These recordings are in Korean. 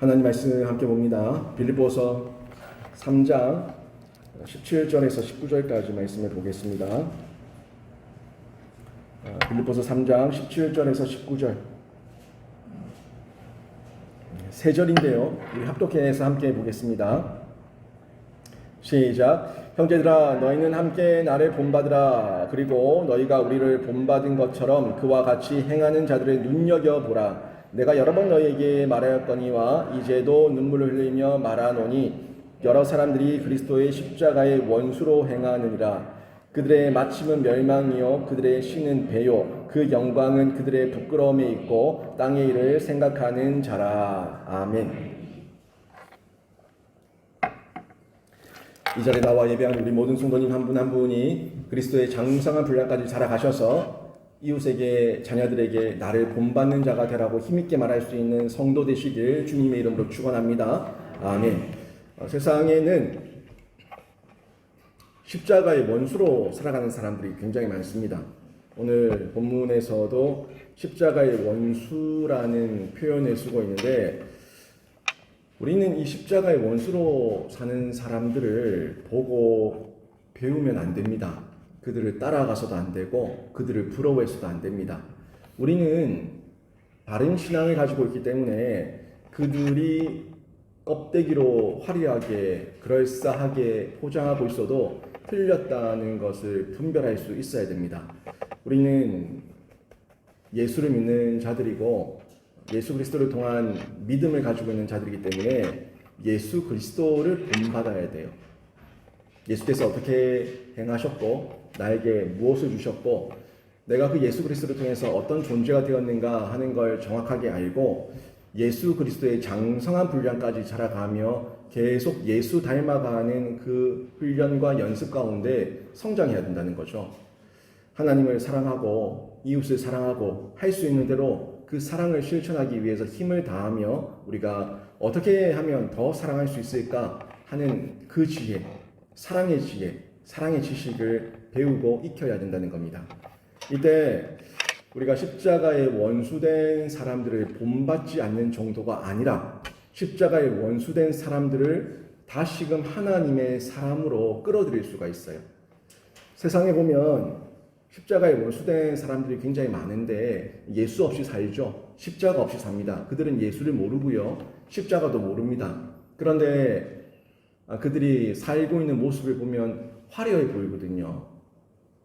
하나님 말씀 함께 봅니다. 빌립보서 3장 17절에서 19절까지 말씀을 보겠습니다. 빌립보서 3장 17절에서 19절 세 절인데요. 우리 합독해서 함께 보겠습니다. 시작. 형제들아, 너희는 함께 나를 본받으라. 그리고 너희가 우리를 본받은 것처럼 그와 같이 행하는 자들을 눈여겨보라. 내가 여러 번 너희에게 말하였거니와 이제도 눈물을 흘리며 말하노니 여러 사람들이 그리스도의 십자가의 원수로 행하느니라. 그들의 마침은 멸망이요 그들의 신은 배요 그 영광은 그들의 부끄러움에 있고 땅의 일을 생각하는 자라. 아멘. 이 자리에 나와 예배하는 우리 모든 성도님 한 분 한 분이 그리스도의 장성한 분량까지 자라가셔서 이웃에게, 자녀들에게 나를 본받는 자가 되라고 힘있게 말할 수 있는 성도 되시길 주님의 이름으로 축원합니다. 아멘. 세상에는 십자가의 원수로 살아가는 사람들이 굉장히 많습니다. 오늘 본문에서도 십자가의 원수라는 표현을 쓰고 있는데, 우리는 이 십자가의 원수로 사는 사람들을 보고 배우면 안 됩니다. 그들을 따라가서도 안 되고 그들을 부러워해서도 안 됩니다. 우리는 바른 신앙을 가지고 있기 때문에 그들이 껍데기로 화려하게 그럴싸하게 포장하고 있어도 틀렸다는 것을 분별할 수 있어야 됩니다. 우리는 예수를 믿는 자들이고 예수 그리스도를 통한 믿음을 가지고 있는 자들이기 때문에 예수 그리스도를 본받아야 돼요. 예수께서 어떻게 행하셨고 나에게 무엇을 주셨고 내가 그 예수 그리스도를 통해서 어떤 존재가 되었는가 하는 걸 정확하게 알고 예수 그리스도의 장성한 분량까지 자라가며 계속 예수 닮아가는 그 훈련과 연습 가운데 성장해야 된다는 거죠. 하나님을 사랑하고 이웃을 사랑하고 할 수 있는 대로 그 사랑을 실천하기 위해서 힘을 다하며 우리가 어떻게 하면 더 사랑할 수 있을까 하는 그 지혜, 사랑의 지혜, 사랑의 지식을 배우고 익혀야 된다는 겁니다. 이때 우리가 십자가의 원수된 사람들을 본받지 않는 정도가 아니라 십자가의 원수된 사람들을 다시금 하나님의 사람으로 끌어들일 수가 있어요. 세상에 보면 십자가의 원수된 사람들이 굉장히 많은데 예수 없이 살죠. 십자가 없이 삽니다. 그들은 예수를 모르고요. 십자가도 모릅니다. 그런데 그들이 살고 있는 모습을 보면 화려해 보이거든요.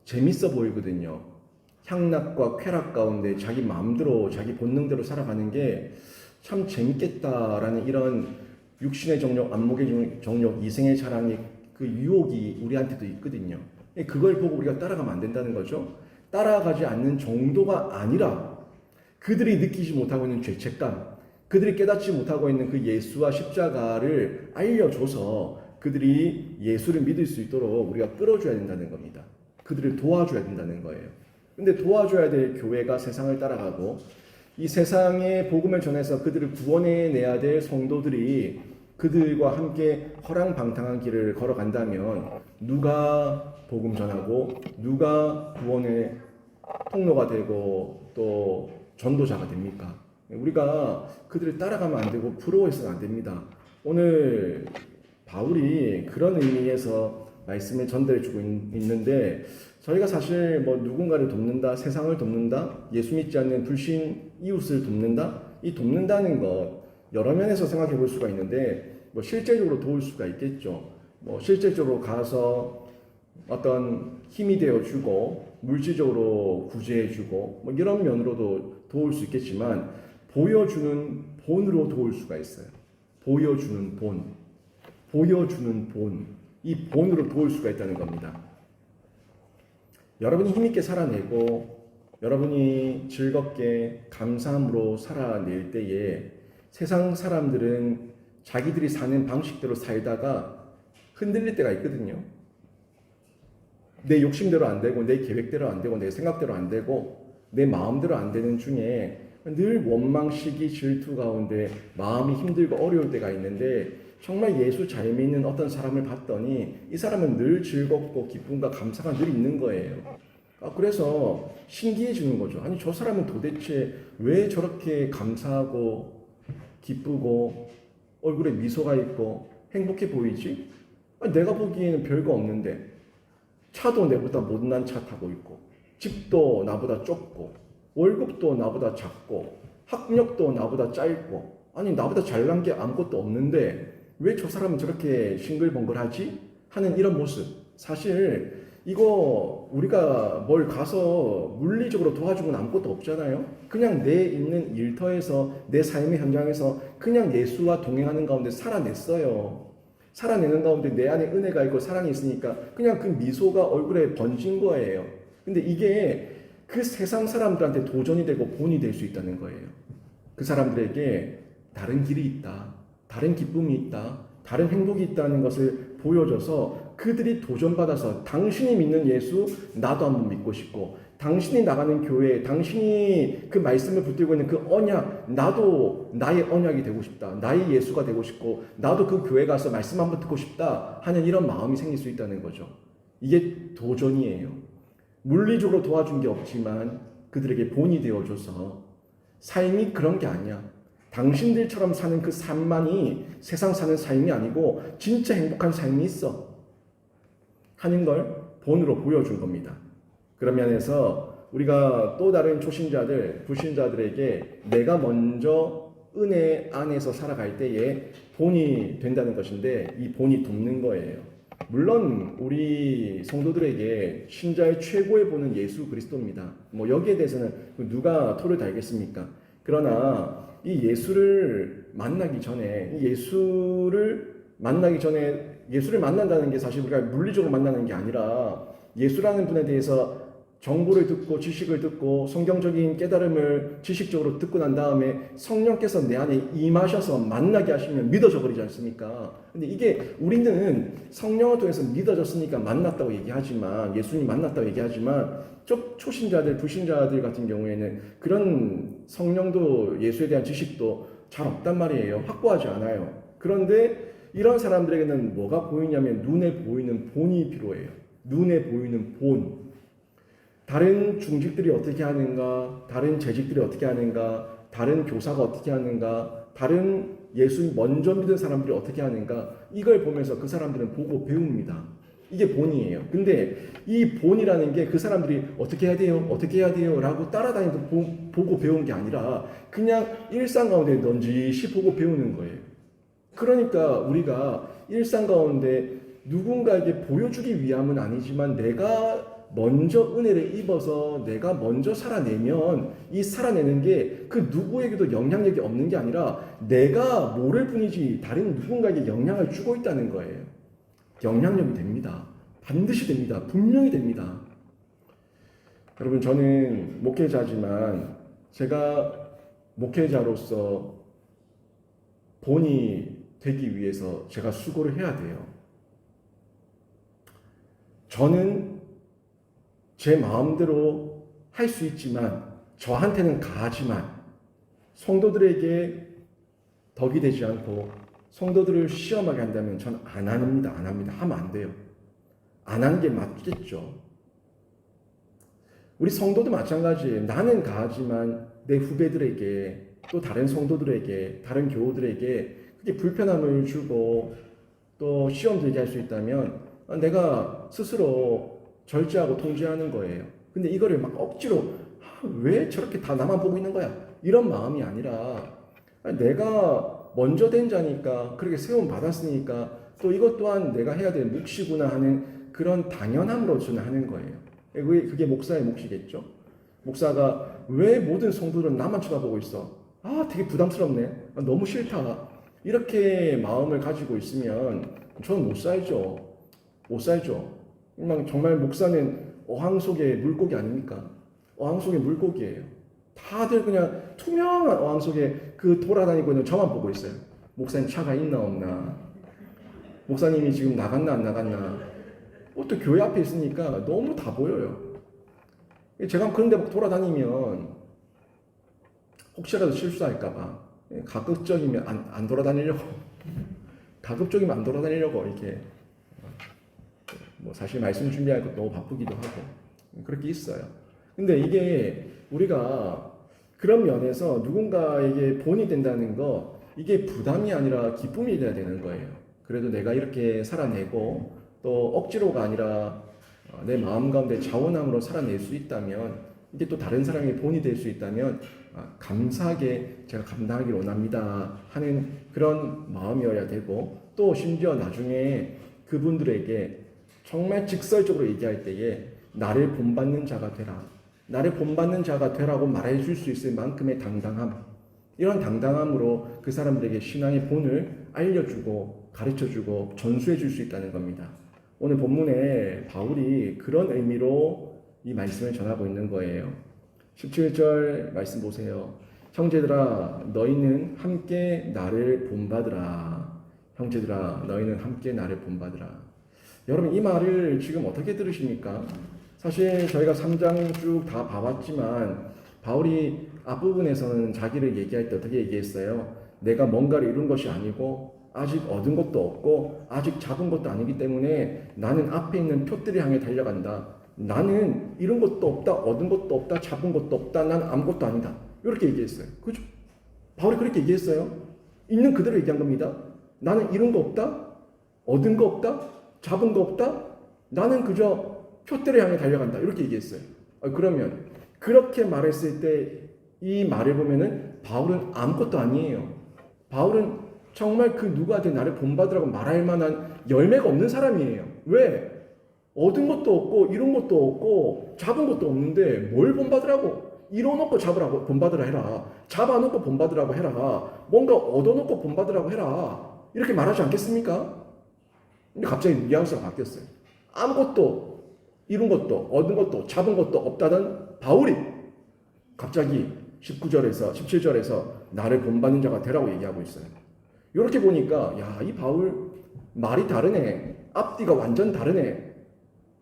재밌어 보이거든요. 향락과 쾌락 가운데 자기 마음대로 자기 본능대로 살아가는 게 참 재밌겠다라는 이런 육신의 정욕, 안목의 정욕, 이생의 자랑의 그 유혹이 우리한테도 있거든요. 그걸 보고 우리가 따라가면 안 된다는 거죠. 따라가지 않는 정도가 아니라 그들이 느끼지 못하고 있는 죄책감, 그들이 깨닫지 못하고 있는 그 예수와 십자가를 알려줘서 그들이 예수를 믿을 수 있도록 우리가 끌어줘야 된다는 겁니다. 그들을 도와줘야 된다는 거예요. 근데 도와줘야 될 교회가 세상을 따라가고 이 세상에 복음을 전해서 그들을 구원해내야 될 성도들이 그들과 함께 허랑방탕한 길을 걸어간다면 누가 복음 전하고 누가 구원의 통로가 되고 또 전도자가 됩니까? 우리가 그들을 따라가면 안 되고 부러워해서는 안 됩니다. 오늘 바울이 그런 의미에서 말씀을 전달해 주고 있는데 저희가 사실 뭐 누군가를 돕는다, 세상을 돕는다, 예수 믿지 않는 불신 이웃을 돕는다, 이 돕는다는 것 여러 면에서 생각해 볼 수가 있는데 뭐 실제적으로 도울 수가 있겠죠. 뭐 실제적으로 가서 어떤 힘이 되어주고 물질적으로 구제해주고 뭐 이런 면으로도 도울 수 있겠지만 보여주는 본으로 도울 수가 있어요. 보여주는 본, 보여주는 본, 이 본으로 도울 수가 있다는 겁니다. 여러분이 힘있게 살아내고 여러분이 즐겁게 감사함으로 살아낼 때에 세상 사람들은 자기들이 사는 방식대로 살다가 흔들릴 때가 있거든요. 내 욕심대로 안 되고 내 계획대로 안 되고 내 생각대로 안 되고 내 마음대로 안 되는 중에 늘 원망, 시기, 질투 가운데 마음이 힘들고 어려울 때가 있는데 정말 예수 잘 믿는 어떤 사람을 봤더니 이 사람은 늘 즐겁고 기쁨과 감사가 늘 있는 거예요. 그래서 신기해지는 거죠. 아니 저 사람은 도대체 왜 저렇게 감사하고 기쁘고 얼굴에 미소가 있고 행복해 보이지? 내가 보기에는 별거 없는데 차도 내보다 못난 차 타고 있고 집도 나보다 좁고 월급도 나보다 작고 학력도 나보다 짧고 아니 나보다 잘난 게 아무것도 없는데 왜 저 사람은 저렇게 싱글벙글하지? 하는 이런 모습. 사실 이거 우리가 뭘 가서 물리적으로 도와주고는 아무것도 없잖아요. 그냥 내 있는 일터에서 내 삶의 현장에서 그냥 예수와 동행하는 가운데 살아냈어요. 살아내는 가운데 내 안에 은혜가 있고 사랑이 있으니까 그냥 그 미소가 얼굴에 번진 거예요. 근데 이게 그 세상 사람들한테 도전이 되고 본이 될 수 있다는 거예요. 그 사람들에게 다른 길이 있다. 다른 기쁨이 있다. 다른 행복이 있다는 것을 보여줘서 그들이 도전받아서 당신이 믿는 예수 나도 한번 믿고 싶고 당신이 나가는 교회 당신이 그 말씀을 붙들고 있는 그 언약 나도 나의 언약이 되고 싶다. 나의 예수가 되고 싶고 나도 그 교회 가서 말씀 한번 듣고 싶다 하는 이런 마음이 생길 수 있다는 거죠. 이게 도전이에요. 물리적으로 도와준 게 없지만 그들에게 본이 되어줘서 삶이 그런 게 아니야. 당신들처럼 사는 그 삶만이 세상 사는 삶이 아니고 진짜 행복한 삶이 있어 하는 걸 본으로 보여준 겁니다. 그런 면에서 우리가 또 다른 초신자들, 불신자들에게 내가 먼저 은혜 안에서 살아갈 때에 본이 된다는 것인데 이 본이 돕는 거예요. 물론 우리 성도들에게 신자의 최고의 본은 예수 그리스도입니다. 뭐 여기에 대해서는 누가 토를 달겠습니까? 그러나 이 예수를 만나기 전에 예수를 만난다는 게 사실 우리가 물리적으로 만나는 게 아니라 예수라는 분에 대해서 정보를 듣고 지식을 듣고 성경적인 깨달음을 지식적으로 듣고 난 다음에 성령께서 내 안에 임하셔서 만나게 하시면 믿어져 버리지 않습니까? 근데 이게 우리는 성령을 통해서 믿어졌으니까 만났다고 얘기하지만 예수님 만났다고 얘기하지만 초신자들, 불신자들 같은 경우에는 그런 성령도 예수에 대한 지식도 잘 없단 말이에요. 확보하지 않아요. 그런데 이런 사람들에게는 뭐가 보이냐면 눈에 보이는 본이 필요해요. 눈에 보이는 본. 다른 중직들이 어떻게 하는가, 다른 재직들이 어떻게 하는가, 다른 교사가 어떻게 하는가, 다른 예수 먼저 믿은 사람들이 어떻게 하는가, 이걸 보면서 그 사람들은 보고 배웁니다. 이게 본이에요. 근데 이 본이라는 게 그 사람들이 어떻게 해야 돼요? 어떻게 해야 돼요? 라고 따라다니면서 보고 배운 게 아니라 그냥 일상 가운데 넌지시 보고 배우는 거예요. 그러니까 우리가 일상 가운데 누군가에게 보여주기 위함은 아니지만 내가 먼저 은혜를 입어서 내가 먼저 살아내면 이 살아내는 게 그 누구에게도 영향력이 없는 게 아니라 내가 모를 뿐이지 다른 누군가에게 영향을 주고 있다는 거예요. 영향력이 됩니다. 반드시 됩니다. 분명히 됩니다. 여러분 저는 목회자지만 제가 목회자로서 본이 되기 위해서 제가 수고를 해야 돼요. 저는 제 마음대로 할 수 있지만 저한테는 가하지만 성도들에게 덕이 되지 않고 성도들을 시험하게 한다면 전 안 합니다. 안 합니다. 하면 안 돼요. 안 하는 게 맞겠죠. 우리 성도도 마찬가지예요. 나는 가하지만 내 후배들에게 또 다른 성도들에게 다른 교우들에게 그게 불편함을 주고 또 시험 들게 할 수 있다면 내가 스스로 절제하고 통제하는 거예요. 근데 이거를 막 억지로 왜 저렇게 다 나만 보고 있는 거야? 이런 마음이 아니라 내가 먼저 된 자니까 그렇게 세움 받았으니까 또 이것 또한 내가 해야 될 몫이구나 하는 그런 당연함으로 저는 하는 거예요. 그게 목사의 몫이겠죠. 목사가 왜 모든 성도들은 나만 쳐다보고 있어? 되게 부담스럽네. 너무 싫다. 이렇게 마음을 가지고 있으면 저는 못 살죠. 못 살죠. 정말 목사는 어항 속의 물고기 아닙니까? 어항 속의 물고기예요. 다들 그냥 투명한 어항 속에 그 돌아다니고 있는 저만 보고 있어요. 목사님 차가 있나 없나? 목사님이 지금 나갔나 안 나갔나? 또 교회 앞에 있으니까 너무 다 보여요. 제가 그런 데 막 돌아다니면 혹시라도 실수할까봐 가급적이면 안 돌아다니려고 가급적이면 안 돌아다니려고 이렇게 뭐 사실 말씀 준비할 것도 너무 바쁘기도 하고 그렇게 있어요. 근데 이게 우리가 그런 면에서 누군가에게 본이 된다는 거 이게 부담이 아니라 기쁨이 돼야 되는 거예요. 그래도 내가 이렇게 살아내고 또 억지로가 아니라 내 마음 가운데 자원함으로 살아낼 수 있다면, 이게 또 다른 사람의 본이 될 수 있다면 감사하게 제가 감당하기를 원합니다 하는 그런 마음이어야 되고, 또 심지어 나중에 그분들에게 정말 직설적으로 얘기할 때에 나를 본받는 자가 되라, 나를 본받는 자가 되라고 말해 줄 수 있을 만큼의 당당함, 이런 당당함으로 그 사람들에게 신앙의 본을 알려주고 가르쳐주고 전수해 줄 수 있다는 겁니다. 오늘 본문에 바울이 그런 의미로 이 말씀을 전하고 있는 거예요. 17절 말씀 보세요. 형제들아 너희는 함께 나를 본받으라. 형제들아 너희는 함께 나를 본받으라. 여러분, 이 말을 지금 어떻게 들으십니까? 사실 저희가 3장 쭉 다 봐봤지만 바울이 앞부분에서는 자기를 얘기할 때 어떻게 얘기했어요? 내가 뭔가를 이룬 것이 아니고 아직 얻은 것도 없고 아직 잡은 것도 아니기 때문에 나는 앞에 있는 표들을 향해 달려간다. 나는 이룬 것도 없다, 얻은 것도 없다, 잡은 것도 없다, 난 아무것도 아니다. 이렇게 얘기했어요. 그죠? 바울이 그렇게 얘기했어요. 있는 그대로 얘기한 겁니다. 나는 이룬 거 없다, 얻은 거 없다, 잡은 거 없다, 나는 그저 표대를 향해 달려간다. 이렇게 얘기했어요. 그러면 그렇게 말했을 때 이 말을 보면은 바울은 아무것도 아니에요. 바울은 정말 그 누구한테 나를 본받으라고 말할 만한 열매가 없는 사람이에요. 왜? 얻은 것도 없고 이룬 것도 없고 잡은 것도 없는데 뭘 본받으라고? 이뤄놓고 잡으라고 본받으라 해라. 잡아놓고 본받으라고 해라. 뭔가 얻어놓고 본받으라고 해라. 이렇게 말하지 않겠습니까? 근데 갑자기 뉘앙스가 바뀌었어요. 아무것도 이룬 것도 얻은 것도 잡은 것도 없다던 바울이 갑자기 19절에서 17절에서 나를 본받는 자가 되라고 얘기하고 있어요. 이렇게 보니까 야, 이 바울 말이 다르네. 앞뒤가 완전 다르네.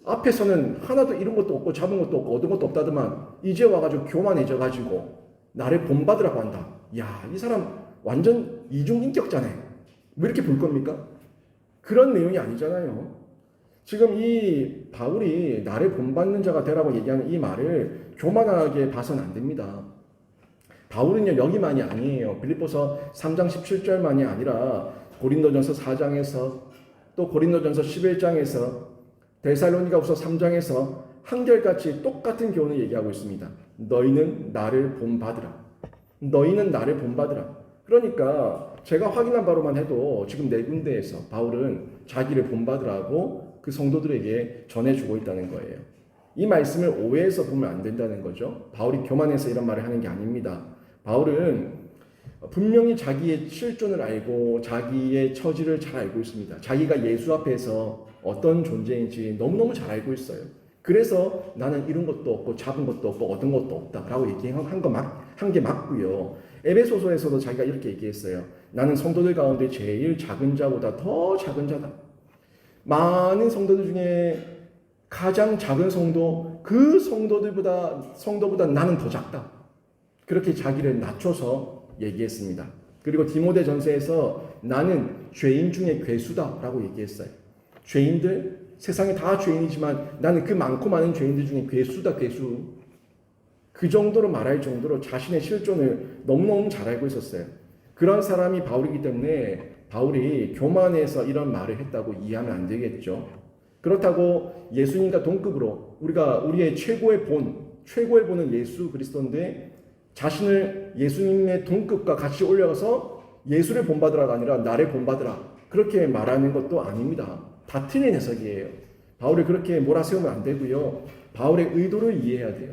앞에서는 하나도 이룬 것도 없고 잡은 것도 없고 얻은 것도 없다더만 이제 와가지고 교만해져 가지고 나를 본받으라고 한다. 야, 이 사람 완전 이중인격자네. 왜 이렇게 볼 겁니까? 그런 내용이 아니잖아요. 지금 이 바울이 나를 본받는 자가 되라고 얘기하는 이 말을 교만하게 봐서는 안 됩니다. 바울은요, 여기만이 아니에요. 빌립보서 3장 17절만이 아니라 고린도전서 4장에서 또 고린도전서 11장에서 데살로니가후서 3장에서 한결같이 똑같은 교훈을 얘기하고 있습니다. 너희는 나를 본받으라. 너희는 나를 본받으라. 그러니까 제가 확인한 바로만 해도 지금 네 군데에서 바울은 자기를 본받으라고 그 성도들에게 전해주고 있다는 거예요. 이 말씀을 오해해서 보면 안 된다는 거죠. 바울이 교만해서 이런 말을 하는 게 아닙니다. 바울은 분명히 자기의 실존을 알고 자기의 처지를 잘 알고 있습니다. 자기가 예수 앞에서 어떤 존재인지 너무너무 잘 알고 있어요. 그래서 나는 이룬 것도 없고 잡은 것도 없고 얻은 것도 없다라고 얘기한 게 맞고요. 에베소서에서도 자기가 이렇게 얘기했어요. 나는 성도들 가운데 제일 작은 자보다 더 작은 자다. 많은 성도들 중에 가장 작은 성도, 그 성도보다 나는 더 작다. 그렇게 자기를 낮춰서 얘기했습니다. 그리고 디모데전서에서 나는 죄인 중에 괴수다라고 얘기했어요. 죄인들, 세상에 다 죄인이지만 나는 그 많고 많은 죄인들 중에 괴수다, 괴수. 그 정도로 말할 정도로 자신의 실존을 너무너무 잘 알고 있었어요. 그런 사람이 바울이기 때문에 바울이 교만해서 이런 말을 했다고 이해하면 안 되겠죠. 그렇다고 예수님과 동급으로 우리의 최고의 본은 예수 그리스도인데 자신을 예수님의 동급과 같이 올려서 예수를 본받으라가 아니라 나를 본받으라 그렇게 말하는 것도 아닙니다. 다 틀린 해석이에요. 바울이 그렇게 몰아세우면 안 되고요. 바울의 의도를 이해해야 돼요.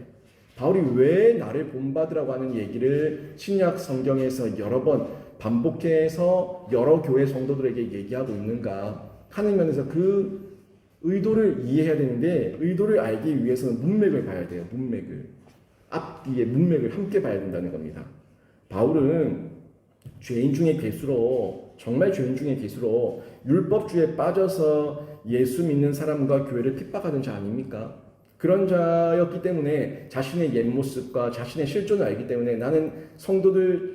바울이 왜 나를 본받으라고 하는 얘기를 신약 성경에서 여러 번 반복해서 여러 교회 성도들에게 얘기하고 있는가 하는 면에서 그 의도를 이해해야 되는데 의도를 알기 위해서는 문맥을 봐야 돼요. 앞뒤의 문맥을 함께 봐야 된다는 겁니다. 바울은 죄인 중에 괴수로 정말 죄인 중에 괴수로 율법주의에 빠져서 예수 믿는 사람과 교회를 핍박하던 자 아닙니까? 그런 자였기 때문에 자신의 옛모습과 자신의 실존을 알기 때문에 나는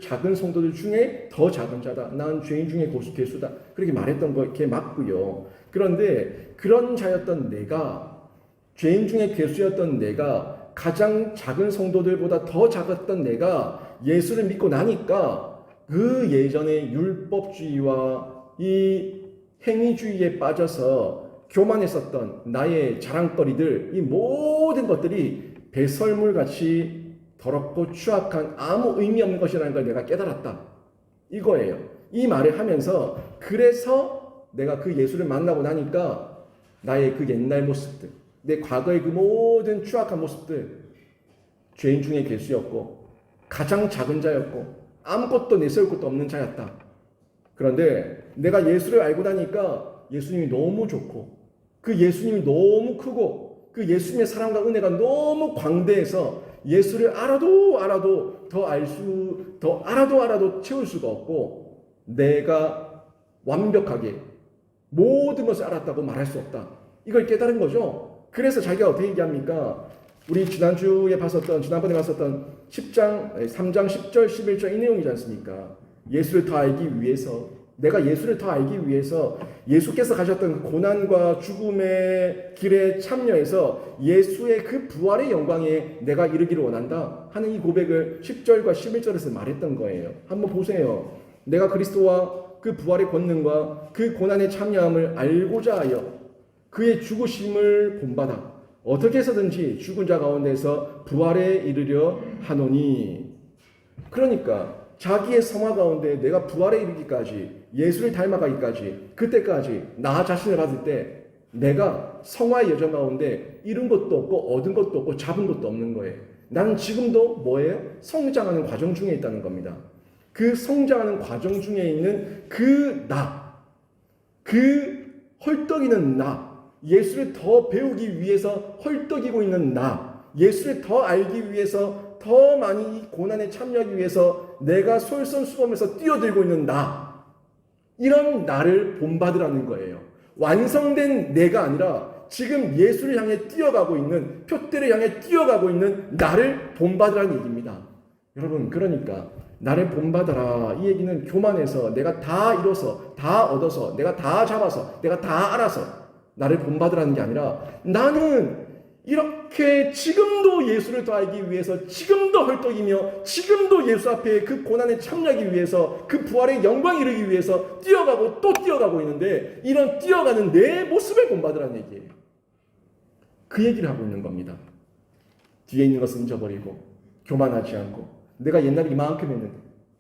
작은 성도들 중에 더 작은 자다. 난 죄인 중에 괴수다. 그렇게 말했던 거 그게 맞고요. 그런데 그런 자였던 내가, 죄인 중에 괴수였던 내가, 가장 작은 성도들보다 더 작았던 내가 예수를 믿고 나니까 그 예전의 율법주의와 이 행위주의에 빠져서 교만했었던 나의 자랑거리들, 이 모든 것들이 배설물같이 더럽고 추악한 아무 의미 없는 것이라는 걸 내가 깨달았다. 이거예요. 이 말을 하면서 그래서 내가 그 예수를 만나고 나니까 나의 그 옛날 모습들, 내 과거의 그 모든 추악한 모습들, 죄인 중에 괴수였고 가장 작은 자였고 아무것도 내세울 것도 없는 자였다. 그런데 내가 예수를 알고 나니까 예수님이 너무 좋고 그 예수님이 너무 크고 그 예수님의 사랑과 은혜가 너무 광대해서 예수를 알아도 더 알아도 채울 수가 없고 내가 완벽하게 모든 것을 알았다고 말할 수 없다. 이걸 깨달은 거죠. 그래서 자기가 어떻게 얘기합니까? 우리 지난번에 봤었던 3장 10절 11절 이 내용이지 않습니까? 예수를 더 알기 위해서, 내가 예수를 더 알기 위해서 예수께서 가셨던 그 고난과 죽음의 길에 참여해서 예수의 그 부활의 영광에 내가 이르기를 원한다 하는 이 고백을 10절과 11절에서 말했던 거예요. 한번 보세요. 내가 그리스도와 그 부활의 권능과 그 고난에 참여함을 알고자 하여 그의 죽으심을 본받아 어떻게 해서든지 죽은 자 가운데서 부활에 이르려 하노니. 그러니까 자기의 성화 가운데 내가 부활에 이르기까지, 예수를 닮아가기까지, 그때까지 나 자신을 봤을 때 내가 성화의 여정 가운데 잃은 것도 없고 얻은 것도 없고 잡은 것도 없는 거예요. 나는 지금도 뭐예요? 성장하는 과정 중에 있다는 겁니다. 그 성장하는 과정 중에 있는 그 나, 그 헐떡이는 나, 예수를 더 배우기 위해서 헐떡이고 있는 나, 예수를 더 알기 위해서 더 많이 이 고난에 참여하기 위해서 내가 솔선수범해서 뛰어들고 있는 나, 이런 나를 본받으라는 거예요. 완성된 내가 아니라 지금 예수를 향해 뛰어가고 있는, 표대를 향해 뛰어가고 있는 나를 본받으라는 얘기입니다. 여러분, 그러니까 나를 본받아라 이 얘기는 교만해서 내가 다 이뤄서 다 얻어서 내가 다 잡아서 내가 다 알아서 나를 본받으라는 게 아니라 나는 이렇게 지금도 예수를 더 알기 위해서 지금도 헐떡이며 지금도 예수 앞에 그 고난에 참여하기 위해서 그 부활의 영광에 이르기 위해서 뛰어가고 또 뛰어가고 있는데 이런 뛰어가는 내 모습을 본받으라는 얘기예요. 그 얘기를 하고 있는 겁니다. 뒤에 있는 것은 잊어버리고 교만하지 않고 내가 옛날에 이만큼 했는데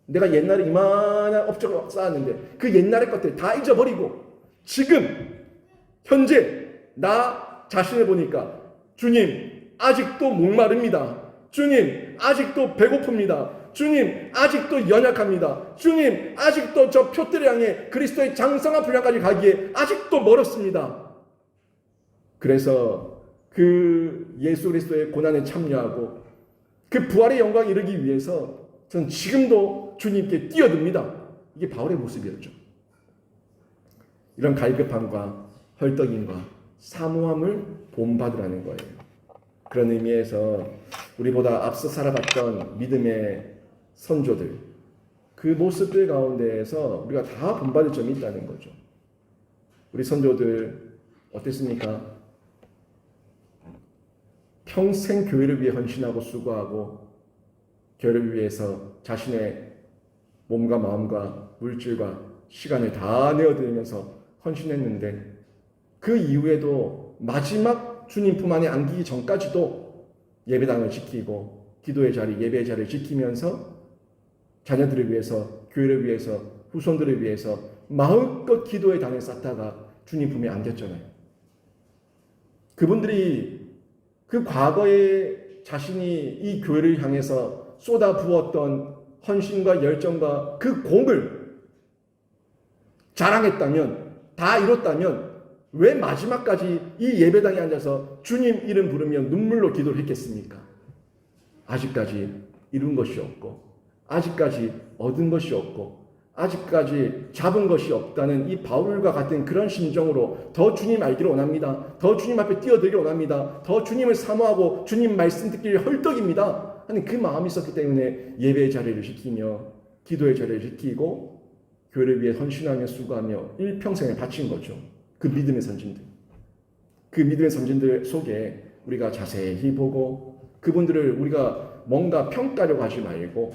내가 옛날에 이만한 업적을 쌓았는데 그 옛날의 것들 다 잊어버리고 지금 현재 나 자신을 보니까 주님 아직도 목마릅니다. 주님 아직도 배고픕니다. 주님 아직도 연약합니다. 주님 아직도 저 표대를 향해 그리스도의 장성한 분량까지 가기에 아직도 멀었습니다. 그래서 그 예수 그리스도의 고난에 참여하고 그 부활의 영광에 이르기 위해서 전 지금도 주님께 뛰어듭니다. 이게 바울의 모습이었죠. 이런 갈급함과 헐떡임과 사모함을 본받으라는 거예요. 그런 의미에서 우리보다 앞서 살아갔던 믿음의 선조들, 그 모습들 가운데에서 우리가 다 본받을 점이 있다는 거죠. 우리 선조들 어땠습니까? 평생 교회를 위해 헌신하고 수고하고 교회를 위해서 자신의 몸과 마음과 물질과 시간을 다 내어드리면서 헌신했는데 그 이후에도 마지막 주님 품 안에 안기기 전까지도 예배당을 지키고 기도의 자리, 예배의 자리를 지키면서 자녀들을 위해서, 교회를 위해서, 후손들을 위해서 마음껏 기도의 단을 쌓다가 주님 품에 안겼잖아요. 그분들이 그 과거에 자신이 이 교회를 향해서 쏟아부었던 헌신과 열정과 그 공을 자랑했다면, 다 이뤘다면 왜 마지막까지 이 예배당에 앉아서 주님 이름 부르며 눈물로 기도를 했겠습니까? 아직까지 이룬 것이 없고 아직까지 얻은 것이 없고 아직까지 잡은 것이 없다는 이 바울과 같은 그런 심정으로 더 주님 알기를 원합니다. 더 주님 앞에 뛰어들기를 원합니다. 더 주님을 사모하고 주님 말씀 듣기를 헐떡입니다 하는 그 마음이 있었기 때문에 예배의 자리를 지키며 기도의 자리를 지키고 교회를 위해 헌신하며 수고하며 일평생을 바친 거죠. 그 믿음의 선진들. 그 믿음의 선진들 속에 우리가 자세히 보고 그분들을 우리가 뭔가 평가하려고 하지 말고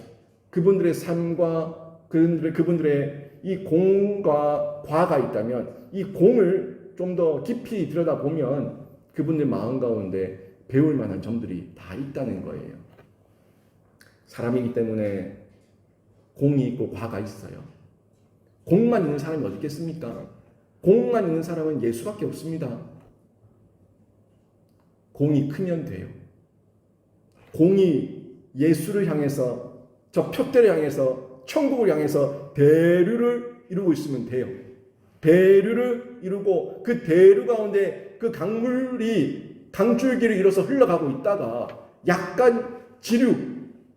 그분들의 삶과 그분들의 이 공과 과가 있다면 이 공을 좀 더 깊이 들여다보면 그분들 마음 가운데 배울 만한 점들이 다 있다는 거예요. 사람이기 때문에 공이 있고 과가 있어요. 공만 있는 사람이 어디 있겠습니까? 공만 있는 사람은 예수밖에 없습니다. 공이 크면 돼요. 공이 예수를 향해서, 저 표대를 향해서, 천국을 향해서 대류를 이루고 있으면 돼요. 대류를 이루고 그 대류 가운데 그 강줄기를 이뤄서 흘러가고 있다가 약간 지류,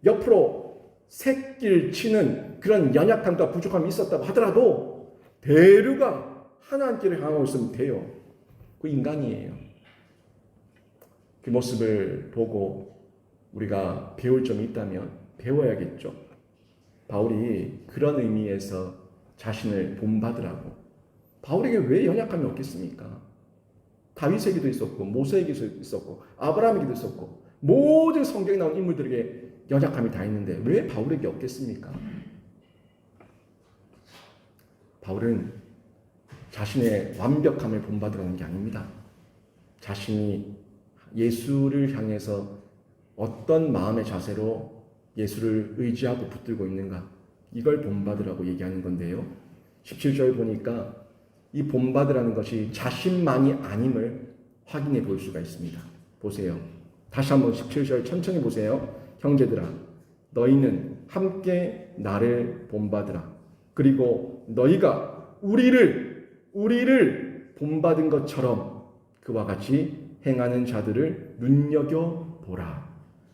옆으로 새길 치는 그런 연약함과 부족함이 있었다고 하더라도 대류가 하나님께를 향하고 있으면 돼요. 그 인간이에요. 그 모습을 보고 우리가 배울 점이 있다면 배워야겠죠. 바울이 그런 의미에서 자신을 본받으라고. 바울에게 왜 연약함이 없겠습니까? 다윗에게도 있었고 모세에게도 있었고 아브라함에게도 있었고 모든 성경에 나온 인물들에게 연약함이 다 있는데 왜 바울에게 없겠습니까? 바울은 자신의 완벽함을 본받으라는 게 아닙니다. 자신이 예수를 향해서 어떤 마음의 자세로 예수를 의지하고 붙들고 있는가, 이걸 본받으라고 얘기하는 건데요. 17절 보니까 이 본받으라는 것이 자신만이 아님을 확인해 볼 수가 있습니다. 보세요. 다시 한번 17절 천천히 보세요. 형제들아, 너희는 함께 나를 본받으라. 그리고 너희가 우리를 본받은 것처럼 그와 같이 행하는 자들을 눈여겨보라.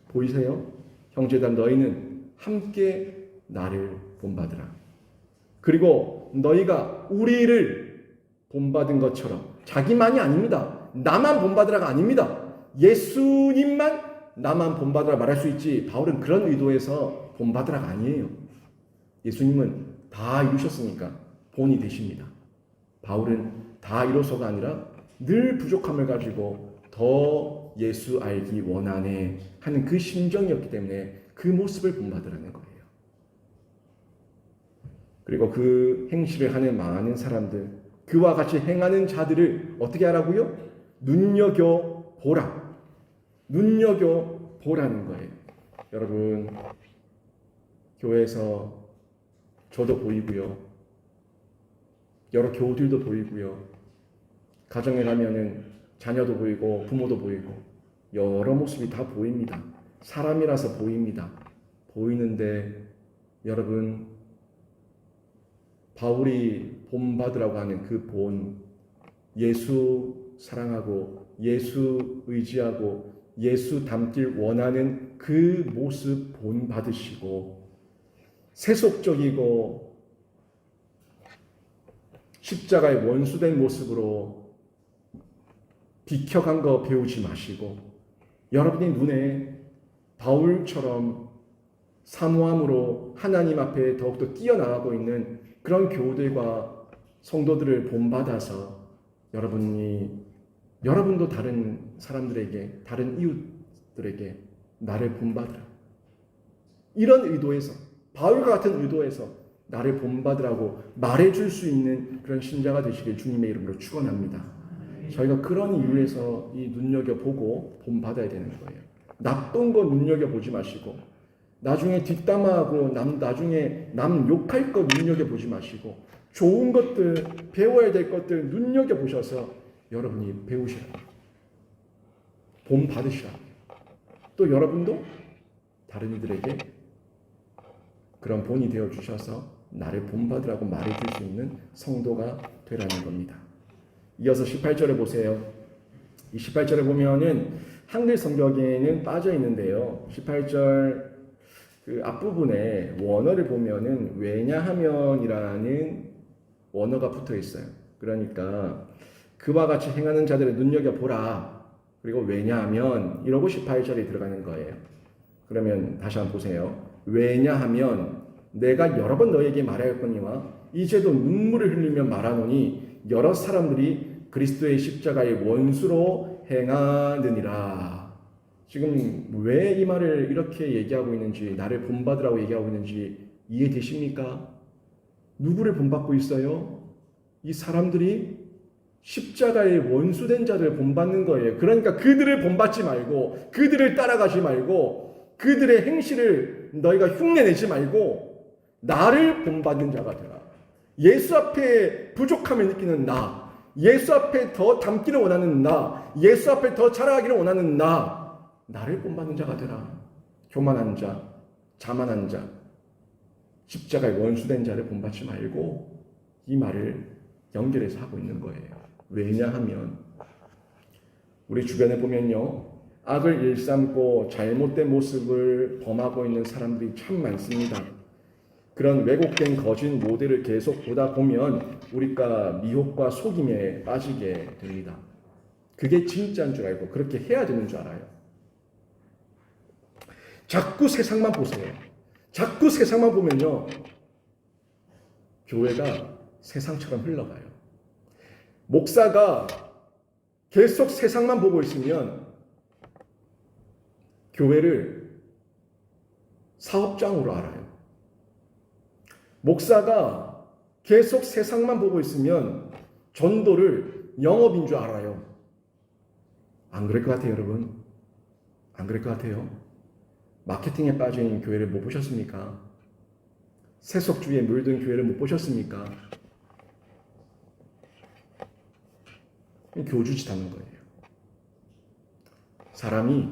보이세요? 형제들아, 너희는 함께 나를 본받으라. 그리고 너희가 우리를 본받은 것처럼, 자기만이 아닙니다. 나만 본받으라가 아닙니다. 예수님만 나만 본받으라 말할 수 있지, 바울은 그런 의도에서 본받으라가 아니에요. 예수님은 다 이루셨으니까 본이 되십니다. 바울은 다 이뤄서가 아니라 늘 부족함을 가지고 더 예수 알기 원하네 하는 그 심정이었기 때문에 그 모습을 본받으라는 거예요. 그리고 그 행실을 하는 많은 사람들, 그와 같이 행하는 자들을 어떻게 하라고요? 눈여겨보라. 눈여겨보라는 거예요. 여러분, 교회에서 저도 보이고요. 여러 교우들도 보이고요. 가정에 가면은 자녀도 보이고 부모도 보이고 여러 모습이 다 보입니다. 사람이라서 보입니다. 보이는데 여러분, 바울이 본받으라고 하는 그 본, 예수 사랑하고 예수 의지하고 예수 닮길 원하는 그 모습 본받으시고 세속적이고 십자가의 원수된 모습으로 비켜간 거 배우지 마시고 여러분의 눈에 바울처럼 사모함으로 하나님 앞에 더욱더 뛰어나가고 있는 그런 교우들과 성도들을 본받아서 여러분도 다른 사람들에게, 다른 이웃들에게 나를 본받으라. 이런 의도에서, 바울과 같은 의도에서 나를 본받으라고 말해줄 수 있는 그런 신자가 되시길 주님의 이름으로 축원합니다. 저희가 그런 이유에서 이 눈여겨보고 본받아야 되는 거예요. 나쁜 거 눈여겨보지 마시고 나중에 뒷담화하고 나중에 남 욕할 거 눈여겨보지 마시고 좋은 것들, 배워야 될 것들 눈여겨보셔서 여러분이 배우시라. 본받으시라. 또 여러분도 다른 이들에게 그런 본이 되어주셔서 나를 본받으라고 말해줄 수 있는 성도가 되라는 겁니다. 이어서 18절을 보세요. 이 18절을 보면은 한글 성경에는 빠져 있는데요. 18절 그 앞부분에 원어를 보면은 왜냐하면이라는 원어가 붙어 있어요. 그러니까 그와 같이 행하는 자들을 눈여겨보라. 그리고 왜냐하면 이러고 18절이 들어가는 거예요. 그러면 다시 한번 보세요. 왜냐하면 내가 여러 번 너에게 말하였거니와 이제도 눈물을 흘리며 말하노니 여러 사람들이 그리스도의 십자가의 원수로 행하느니라. 지금 왜 이 말을 이렇게 얘기하고 있는지, 나를 본받으라고 얘기하고 있는지 이해되십니까? 누구를 본받고 있어요? 이 사람들이 십자가의 원수된 자를 본받는 거예요. 그러니까 그들을 본받지 말고, 그들을 따라가지 말고, 그들의 행실을 너희가 흉내내지 말고 나를 본받는 자가 되라. 예수 앞에 부족함을 느끼는 나, 예수 앞에 더 닮기를 원하는 나, 예수 앞에 더 자라가기를 원하는 나를 본받는 자가 되라. 교만한 자, 자만한 자, 십자가의 원수된 자를 본받지 말고 이 말을 연결해서 하고 있는 거예요. 왜냐하면 우리 주변에 보면요, 악을 일삼고 잘못된 모습을 범하고 있는 사람들이 참 많습니다. 그런 왜곡된 거짓 모델을 계속 보다 보면 우리가 미혹과 속임에 빠지게 됩니다. 그게 진짜인 줄 알고 그렇게 해야 되는 줄 알아요. 자꾸 세상만 보세요. 자꾸 세상만 보면요, 교회가 세상처럼 흘러가요. 목사가 계속 세상만 보고 있으면 교회를 사업장으로 알아요. 목사가 계속 세상만 보고 있으면 전도를 영업인 줄 알아요. 안 그럴 것 같아요, 여러분? 안 그럴 것 같아요? 마케팅에 빠진 교회를 못 보셨습니까? 세속주의에 물든 교회를 못 보셨습니까? 교주짓 하는 거예요. 사람이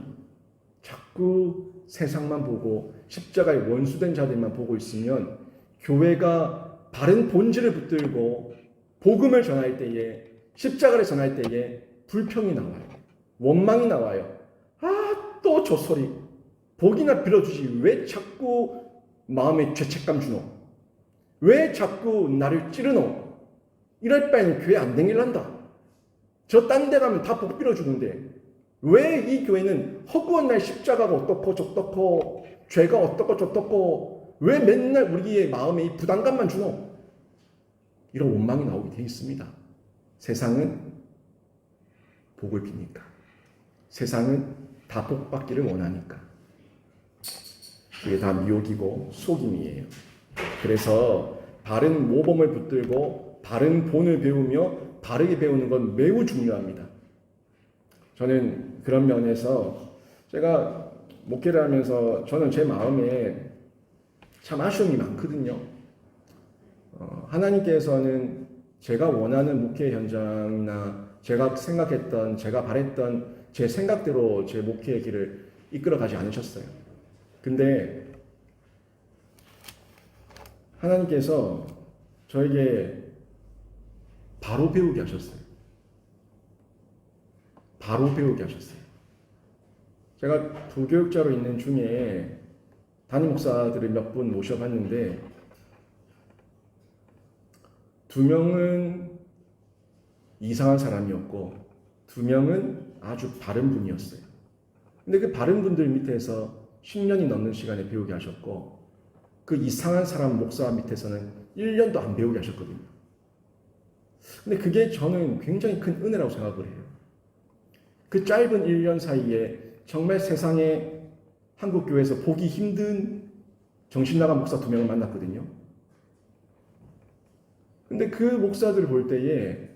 자꾸 세상만 보고 십자가의 원수된 자들만 보고 있으면 교회가 바른 본질을 붙들고 복음을 전할 때에, 십자가를 전할 때에 불평이 나와요. 원망이 나와요. 또 저 소리. 복이나 빌어주지 왜 자꾸 마음에 죄책감 주노? 왜 자꾸 나를 찌르노? 이럴 바에는 교회 안 댕길란다. 저 딴 데 가면 다 복 빌어주는데 왜 이 교회는 허구한 날 십자가가 어떻고 저떻고 죄가 어떻고 저떻고 왜 맨날 우리의 마음에 이 부담감만 주노? 이런 원망이 나오게 돼 있습니다. 세상은 복을 비니까. 세상은 다 복받기를 원하니까. 그게 다 미혹이고 속임이에요. 그래서 바른 모범을 붙들고 바른 본을 배우며 바르게 배우는 건 매우 중요합니다. 저는 그런 면에서 제가 목회를 하면서 저는 제 마음에 참 아쉬움이 많거든요. 하나님께서는 제가 원하는 목회 현장이나 제가 생각했던, 제가 바랬던 제 생각대로 제 목회의 길을 이끌어가지 않으셨어요. 근데 하나님께서 저에게 바로 배우게 하셨어요. 바로 배우게 하셨어요. 제가 부교육자로 있는 중에 담임 목사들을 몇 분 모셔봤는데 2명은 이상한 사람이었고 2명은 아주 바른 분이었어요. 근데 그 바른 분들 밑에서 10년이 넘는 시간에 배우게 하셨고 그 이상한 사람 목사 밑에서는 1년도 안 배우게 하셨거든요. 근데 그게 저는 굉장히 큰 은혜라고 생각을 해요. 그 짧은 1년 사이에 정말 세상에 한국교회에서 보기 힘든 정신나간 목사 2명을 만났거든요. 근데 그 목사들을 볼 때에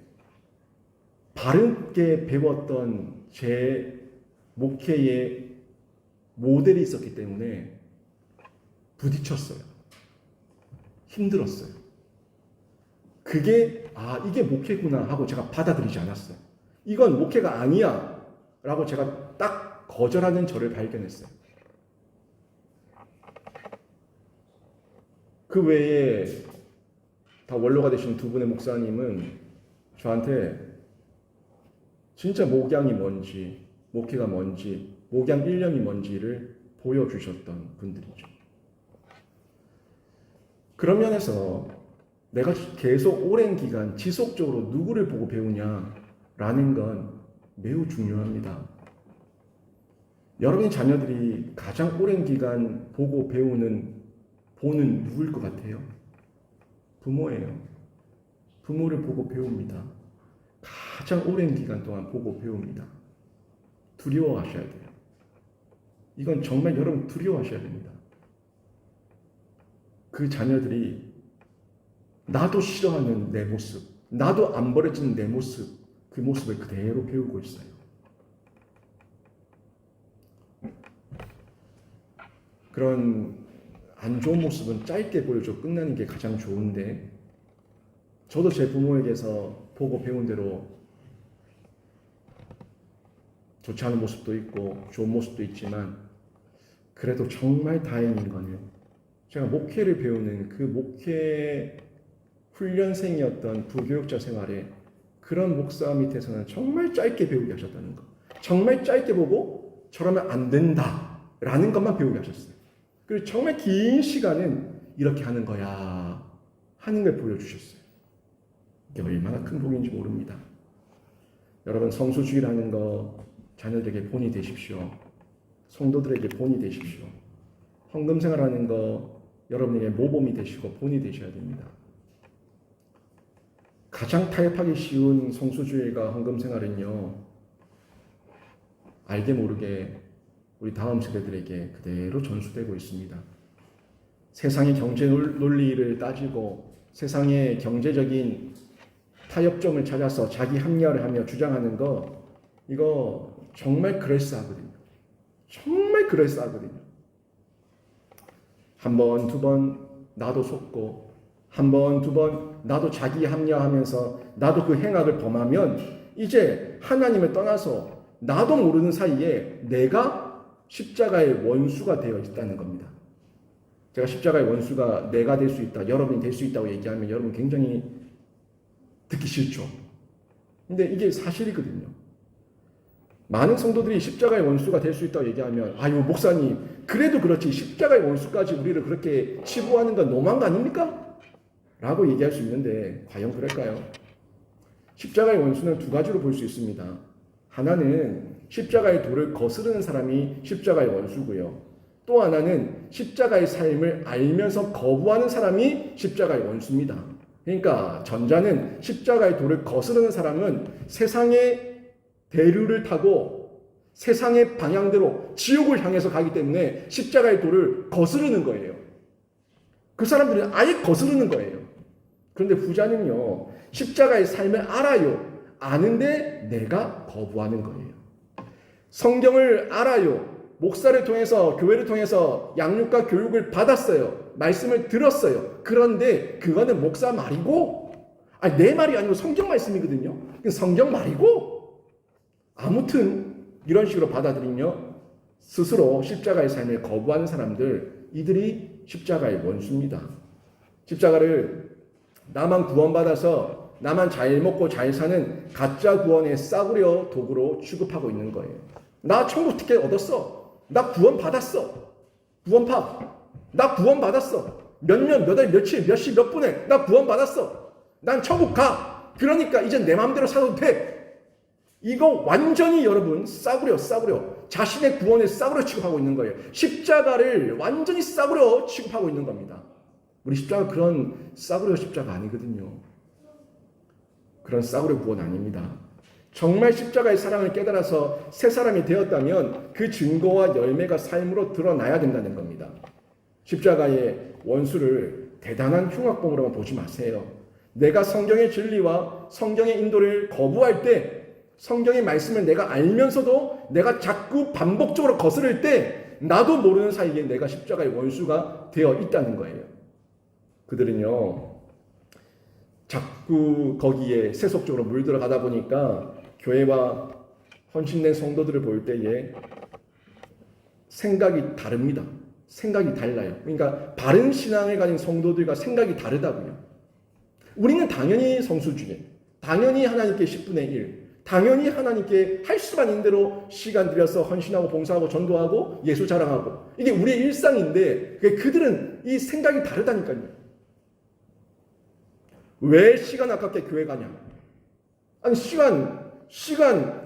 바르게 배웠던 제 목회의 모델이 있었기 때문에 부딪혔어요. 힘들었어요. 그게 이게 목회구나 하고 제가 받아들이지 않았어요. 이건 목회가 아니야 라고 제가 딱 거절하는 저를 발견했어요. 그 외에 다 원로가 되신 2분의 목사님은 저한테 진짜 목양이 뭔지, 목회가 뭔지, 목양 1년이 뭔지를 보여주셨던 분들이죠. 그런 면에서 내가 계속 오랜 기간 지속적으로 누구를 보고 배우냐라는 건 매우 중요합니다. 여러분의 자녀들이 가장 오랜 기간 보고 보는 누구일 것 같아요? 부모예요. 부모를 보고 배웁니다. 가장 오랜 기간 동안 보고 배웁니다. 두려워하셔야 돼요. 이건 정말 여러분 두려워하셔야 됩니다. 그 자녀들이 나도 싫어하는 내 모습, 나도 안 버려지는 내 모습, 그 모습을 그대로 배우고 있어요. 그런 안 좋은 모습은 짧게 보여줘 끝나는 게 가장 좋은데, 저도 제 부모에게서 보고 배운 대로 좋지 않은 모습도 있고 좋은 모습도 있지만, 그래도 정말 다행인 거는 제가 목회를 배우는 그 목회 훈련생이었던 부교육자 생활에 그런 목사 밑에서는 정말 짧게 배우게 하셨다는 거, 정말 짧게 보고 저러면 안 된다라는 것만 배우게 하셨어요. 그리고 정말 긴 시간은 이렇게 하는 거야 하는 걸 보여주셨어요. 이게 얼마나 큰 복인지 모릅니다. 여러분, 성수주의라는 거 자녀들에게 본이 되십시오. 성도들에게 본이 되십시오. 헌금생활하는 거 여러분에게 모범이 되시고 본이 되셔야 됩니다. 가장 타협하기 쉬운 성수주의가 헌금생활은요, 알게 모르게 우리 다음 세대들에게 그대로 전수되고 있습니다. 세상의 경제 논리를 따지고 세상의 경제적인 타협점을 찾아서 자기 합리화를 하며 주장하는 거, 이거 정말 그럴싸하거든요. 정말 그럴싸하거든요. 한 번, 두 번 나도 속고, 한 번, 두 번 나도 자기 합리화하면서 나도 그 행악을 범하면 이제 하나님을 떠나서 나도 모르는 사이에 내가 십자가의 원수가 되어 있다는 겁니다. 제가 십자가의 원수가 내가 될 수 있다, 여러분이 될 수 있다고 얘기하면 여러분 굉장히 듣기 싫죠. 근데 이게 사실이거든요. 많은 성도들이 십자가의 원수가 될 수 있다고 얘기하면, 아유 목사님 그래도 그렇지 십자가의 원수까지 우리를 그렇게 치부하는 건 너무한 거 아닙니까? 라고 얘기할 수 있는데 과연 그럴까요? 십자가의 원수는 두 가지로 볼 수 있습니다. 하나는 십자가의 돌을 거스르는 사람이 십자가의 원수고요. 또 하나는 십자가의 삶을 알면서 거부하는 사람이 십자가의 원수입니다. 그러니까 전자는 십자가의 돌을 거스르는 사람은 세상의 대류를 타고 세상의 방향대로 지옥을 향해서 가기 때문에 십자가의 돌을 거스르는 거예요. 그 사람들은 아예 거스르는 거예요. 그런데 부자는요, 십자가의 삶을 알아요. 아는데 내가 거부하는 거예요. 성경을 알아요. 목사를 통해서, 교회를 통해서 양육과 교육을 받았어요. 말씀을 들었어요. 그런데 그거는 목사 말이고, 아니 내 말이 아니고 성경 말씀이거든요. 성경 말이고, 아무튼 이런 식으로 받아들이며 스스로 십자가의 삶을 거부하는 사람들, 이들이 십자가의 원수입니다. 십자가를 나만 구원받아서 나만 잘 먹고 잘 사는 가짜 구원의 싸구려 도구로 취급하고 있는 거예요. 나 천국 티켓 얻었어. 나 구원 받았어. 구원파. 나 구원 받았어. 몇 년, 몇 월, 며칠, 몇 시, 몇 분에 나 구원 받았어. 난 천국 가. 그러니까 이제 내 마음대로 살아도 돼. 이거 완전히 여러분 싸구려. 자신의 구원을 싸구려 취급하고 있는 거예요. 십자가를 완전히 싸구려 취급하고 있는 겁니다. 우리 십자가 그런 싸구려 십자가 아니거든요. 그런 싸구려 구원 아닙니다. 정말 십자가의 사랑을 깨달아서 새 사람이 되었다면 그 증거와 열매가 삶으로 드러나야 된다는 겁니다. 십자가의 원수를 대단한 흉악범으로만 보지 마세요. 내가 성경의 진리와 성경의 인도를 거부할 때, 성경의 말씀을 내가 알면서도 내가 자꾸 반복적으로 거스를 때 나도 모르는 사이에 내가 십자가의 원수가 되어 있다는 거예요. 그들은요, 자꾸 거기에 세속적으로 물들어가다 보니까 교회와 헌신된 성도들을 볼 때에 생각이 다릅니다. 생각이 달라요. 그러니까 바른 신앙을 가진 성도들과 생각이 다르다고요. 우리는 당연히 성수주의, 당연히 하나님께 10분의 1, 당연히 하나님께 할 수만 있는 대로 시간 들여서 헌신하고 봉사하고 전도하고 예수 자랑하고, 이게 우리의 일상인데 그들은 이 생각이 다르다니까요. 왜 시간 아깝게 교회 가냐? 아니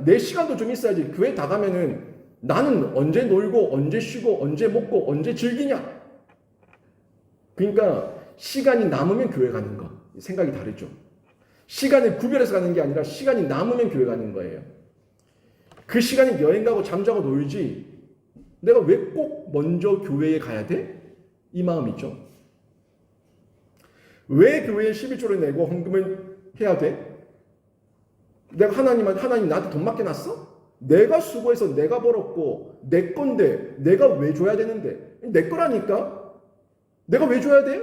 내 시간도 좀 있어야지. 교회 다 가면은 나는 언제 놀고 언제 쉬고 언제 먹고 언제 즐기냐? 그러니까 시간이 남으면 교회 가는 거, 생각이 다르죠. 시간을 구별해서 가는 게 아니라 시간이 남으면 교회 가는 거예요. 그 시간이 여행 가고 잠자고 놀지 내가 왜 꼭 먼저 교회에 가야 돼? 이 마음이죠. 왜 교회에 11조를 내고 헌금을 해야 돼? 내가 하나님 나한테 돈 맡겨놨어? 내가 수고해서 내가 벌었고 내 건데 내가 왜 줘야 되는데? 내 거라니까? 내가 왜 줘야 돼?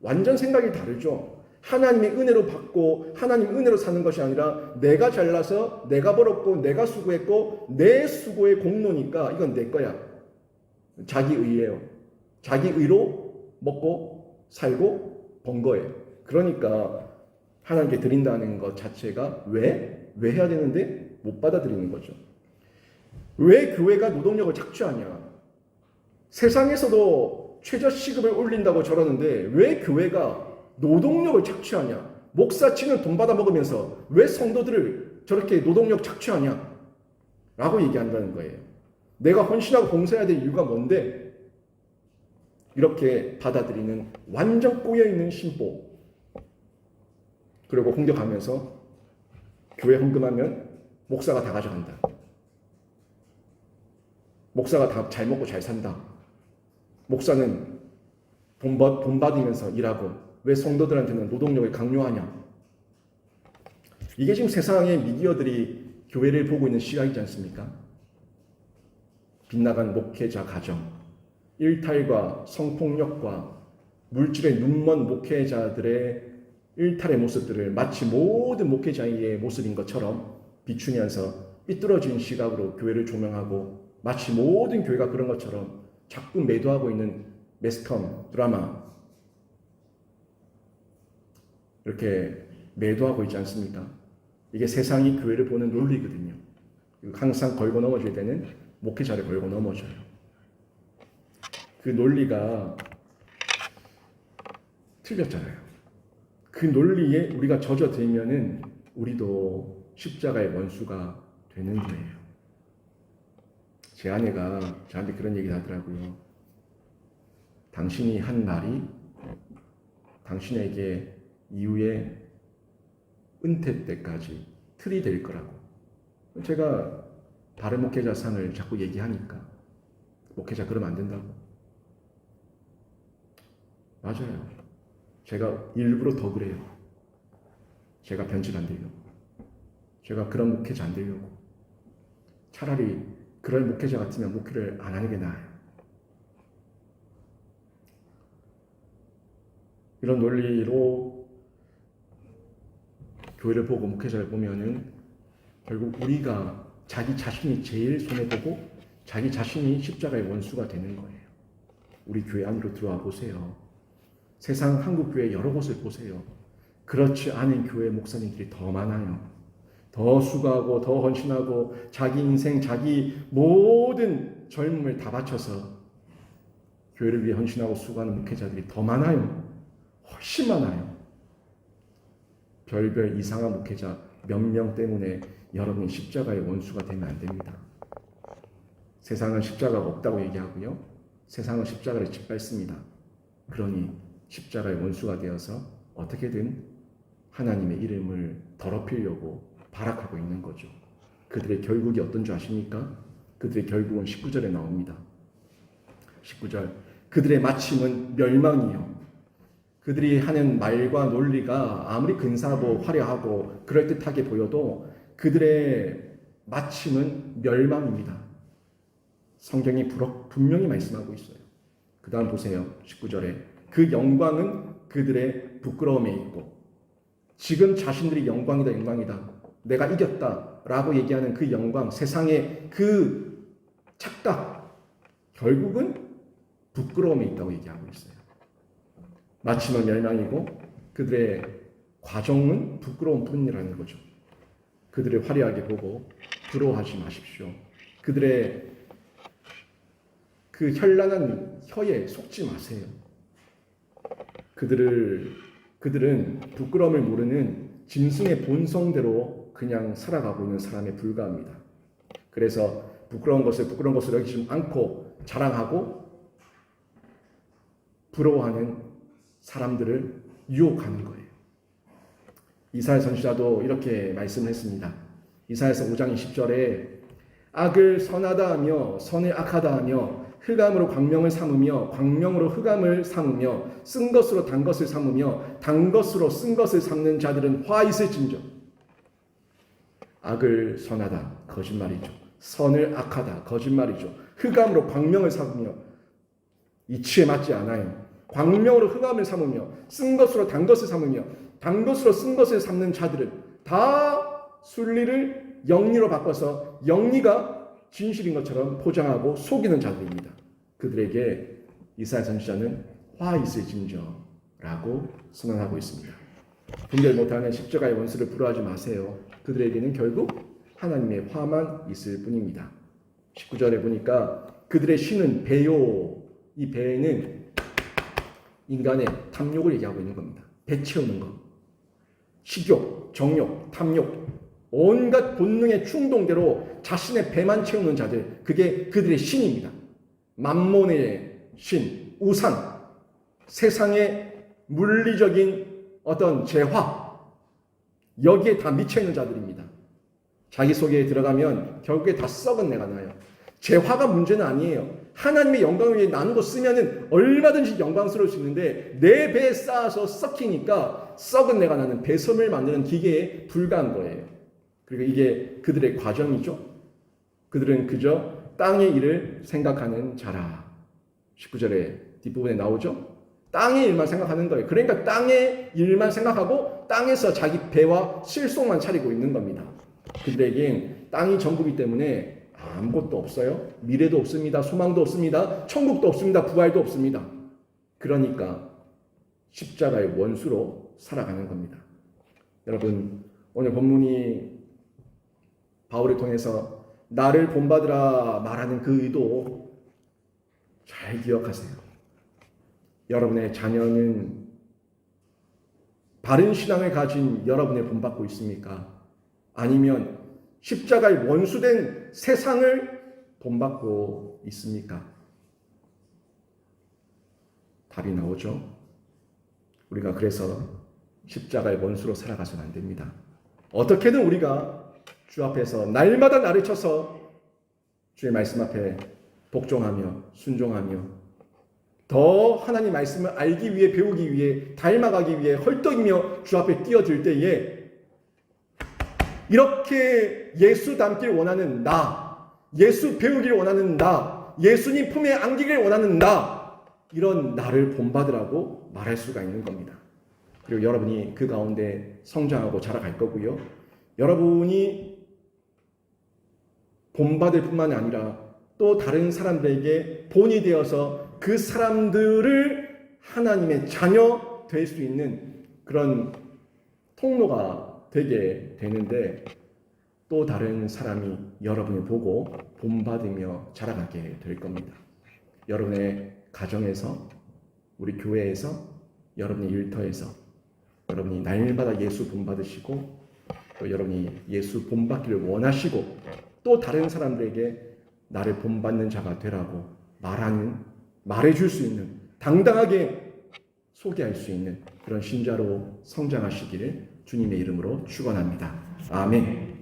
완전 생각이 다르죠. 하나님의 은혜로 받고 하나님 은혜로 사는 것이 아니라 내가 잘나서 내가 벌었고 내가 수고했고 내 수고의 공로니까 이건 내 거야. 자기 의예요. 자기 의로 먹고 살고 번 거예요. 그러니까 하나님께 드린다는 것 자체가 왜 해야 되는데 못 받아들이는 거죠. 왜 교회가 노동력을 착취하냐? 세상에서도 최저시급을 올린다고 저러는데 왜 교회가 노동력을 착취하냐? 목사치는 돈 받아 먹으면서 왜 성도들을 저렇게 노동력 착취하냐? 라고 얘기한다는 거예요. 내가 헌신하고 봉사해야 될 이유가 뭔데? 이렇게 받아들이는 완전 꼬여있는 신보. 그리고 공격하면서 교회 헌금하면 목사가 다 가져간다. 목사가 다 잘 먹고 잘 산다. 목사는 돈 받으면서 일하고 왜 성도들한테는 노동력을 강요하냐. 이게 지금 세상의 미디어들이 교회를 보고 있는 시각이지 않습니까? 빗나간 목회자 가정, 일탈과 성폭력과 물질에 눈먼 목회자들의 일탈의 모습들을 마치 모든 목회자의 모습인 것처럼 비추면서 삐뚤어진 시각으로 교회를 조명하고 마치 모든 교회가 그런 것처럼 자꾸 매도하고 있는 매스컴, 드라마 이렇게 매도하고 있지 않습니까? 이게 세상이 교회를 보는 논리거든요. 항상 걸고 넘어져야 되는 목회자를 걸고 넘어져요. 그 논리가 틀렸잖아요. 그 논리에 우리가 젖어들면은 우리도 십자가의 원수가 되는 거예요. 제 아내가 저한테 그런 얘기를 하더라고요. 당신이 한 말이 당신에게 이후에 은퇴 때까지 틀이 될 거라고. 제가 바른 목회자상을 자꾸 얘기하니까 목회자 그러면 안 된다고. 맞아요. 제가 일부러 더 그래요. 제가 변질 안 되려고. 제가 그런 목회자 안 되려고. 차라리 그런 목회자 같으면 목회를 안 하는 게 나아요. 이런 논리로 교회를 보고 목회자를 보면은 결국 우리가 자기 자신이 제일 손해보고 자기 자신이 십자가의 원수가 되는 거예요. 우리 교회 안으로 들어와 보세요. 세상 한국 교회 여러 곳을 보세요. 그렇지 않은 교회 목사님들이 더 많아요. 더 수고하고 더 헌신하고 자기 인생, 자기 모든 젊음을 다 바쳐서 교회를 위해 헌신하고 수고하는 목회자들이 더 많아요. 훨씬 많아요. 별별 이상한 목회자 몇 명 때문에 여러분이 십자가의 원수가 되면 안 됩니다. 세상은 십자가가 없다고 얘기하고요. 세상은 십자가를 짓밟습니다. 그러니 십자가의 원수가 되어서 어떻게든 하나님의 이름을 더럽히려고 발악하고 있는 거죠. 그들의 결국이 어떤 줄 아십니까? 그들의 결국은 19절에 나옵니다. 19절. 그들의 마침은 멸망이요. 그들이 하는 말과 논리가 아무리 근사하고 화려하고 그럴듯하게 보여도 그들의 마침은 멸망입니다. 성경이 분명히 말씀하고 있어요. 그 다음 보세요. 19절에 그 영광은 그들의 부끄러움에 있고 지금 자신들이 영광이다 내가 이겼다 라고 얘기하는 그 영광, 세상의 그 착각 결국은 부끄러움에 있다고 얘기하고 있어요. 마침은 멸망이고 그들의 과정은 부끄러운 뿐이라는 거죠. 그들을 화려하게 보고 부러워하지 마십시오. 그들의 그 현란한 혀에 속지 마세요. 그들은 부끄러움을 모르는 짐승의 본성대로 그냥 살아가고 있는 사람에 불과합니다. 그래서 부끄러운 것을 여기지 않고 자랑하고 부러워하는 사람들을 유혹하는 거예요. 이사야 선지자도 이렇게 말씀했습니다. 이사야서 5장 20절에 악을 선하다 하며 선을 악하다 하며 흑암으로 광명을 삼으며 광명으로 흑암을 삼으며 쓴 것으로 단 것을 삼으며 단 것으로 쓴 것을 삼는 자들은 화 있을진저. 악을 선하다 거짓말이죠. 선을 악하다 거짓말이죠. 흑암으로 광명을 삼으며 이치에 맞지 않아요. 광명으로 흑암을 삼으며 쓴 것으로 단 것을 삼으며 단 것으로 쓴 것을 삼는 자들은 다 순리를 영리로 바꿔서 영리가 진실인 것처럼 포장하고 속이는 자들입니다. 그들에게 이사야 선지자는 화 있을진저라고 선언하고 있습니다. 분별 못하는 십자가의 원수를 부러워하지 마세요. 그들에게는 결국 하나님의 화만 있을 뿐입니다. 19절에 보니까 그들의 신은 배요. 이 배는 인간의 탐욕을 얘기하고 있는 겁니다. 배 채우는 것. 식욕, 정욕, 탐욕, 온갖 본능의 충동대로 자신의 배만 채우는 자들, 그게 그들의 신입니다. 만몬의 신, 우상, 세상의 물리적인 어떤 재화, 여기에 다 미쳐있는 자들입니다. 자기 속에 들어가면 결국에 다 썩은 내가 나요. 재화가 문제는 아니에요. 하나님의 영광을 위해 나누고 쓰면은 얼마든지 영광스러울 수 있는데 내 배에 쌓아서 썩히니까 썩은 내가 나는 배섬을 만드는 기계에 불과한 거예요. 그리고 이게 그들의 과정이죠. 그들은 그저 땅의 일을 생각하는 자라. 19절에 뒷부분에 나오죠. 땅의 일만 생각하는 거예요. 그러니까 땅의 일만 생각하고 땅에서 자기 배와 실속만 차리고 있는 겁니다. 그들에겐 땅이 전부이기 때문에 아무것도 없어요. 미래도 없습니다. 소망도 없습니다. 천국도 없습니다. 부활도 없습니다. 그러니까 십자가의 원수로 살아가는 겁니다. 여러분, 오늘 본문이 바울을 통해서 나를 본받으라 말하는 그 의도 잘 기억하세요. 여러분의 자녀는 바른 신앙을 가진 여러분의 본받고 있습니까? 아니면 십자가의 원수된 세상을 본받고 있습니까? 답이 나오죠. 우리가 그래서 십자가의 원수로 살아가서는 안 됩니다. 어떻게든 우리가 주 앞에서 날마다 나를 쳐서 주의 말씀 앞에 복종하며 순종하며 더 하나님 말씀을 알기 위해 배우기 위해 닮아가기 위해 헐떡이며 주 앞에 뛰어들 때에 이렇게 예수 닮길 원하는 나, 예수 배우길 원하는 나, 예수님 품에 안기길 원하는 나, 이런 나를 본받으라고 말할 수가 있는 겁니다. 그리고 여러분이 그 가운데 성장하고 자라갈 거고요. 여러분이 본받을 뿐만 아니라 또 다른 사람들에게 본이 되어서 그 사람들을 하나님의 자녀 될 수 있는 그런 통로가 되게 되는데 또 다른 사람이 여러분을 보고 본받으며 자라가게 될 겁니다. 여러분의 가정에서, 우리 교회에서, 여러분의 일터에서 여러분이 날마다 예수 본받으시고 또 여러분이 예수 본받기를 원하시고 또 다른 사람들에게 나를 본받는 자가 되라고 말해줄 수 있는, 당당하게 소개할 수 있는 그런 신자로 성장하시기를 주님의 이름으로 축원합니다. 아멘.